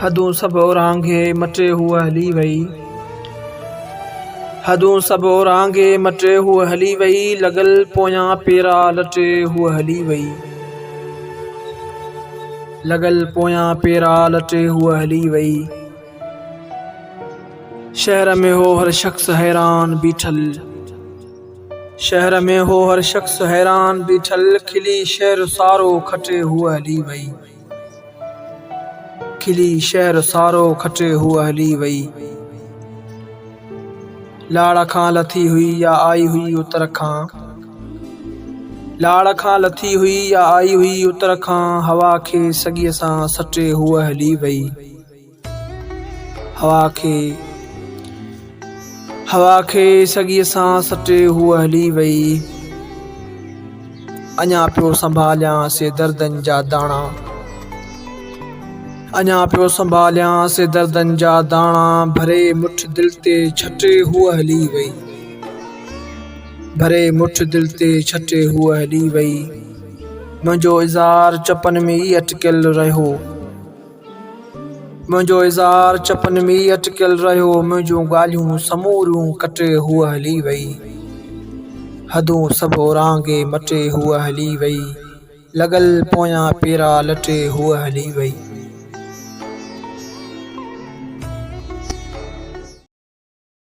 हदूं सब ओरांगे मटे हुआ हली वई। हदूं सब ओरांगे मटे हुआ हली वई। लगल पोयां पेरा लटे हुआ हली वई। लगल पोयां पेरा लटे हुआ हली वई। शहर में हो हर शख्स हैरान बीठल। शहर में हो हर शख्स हैरान बीठल। खिली शहर सारो खटे हुआ हली वई। खिली शहर सारो खटे हुआ हली वई। लाड़ खां लथी हुई या आई हुई उतर खां। लाड़ खां लथी हुई या आई हुई उतर खां। हवा खे सॻीअ सां सटे हुआ हली वई। हवा खे सॻीअ सां सटे हुआ हली वई। अञा पियो संभालियां से दर्दन जा दाणा। अञा पियो संभालियां से दर्दन जा दाणा। भरे मुठ दिल ते छटे हुआ हली वई। भरे मुठ दिल ते छटे हुआ हली वई। मुंहिंजो इज़ार चपन में ई अटकियल रहियो। मुंहिंजो इज़ार चपन में ई अटकियल रहियो। मुंहिंजूं ॻाल्हियूं समूरियूं कटे हुआ हली वई। हदूं सब ओरांगे मटे हुआ हली वई। लगल पोयां पेरा लटे हुआ हली वई।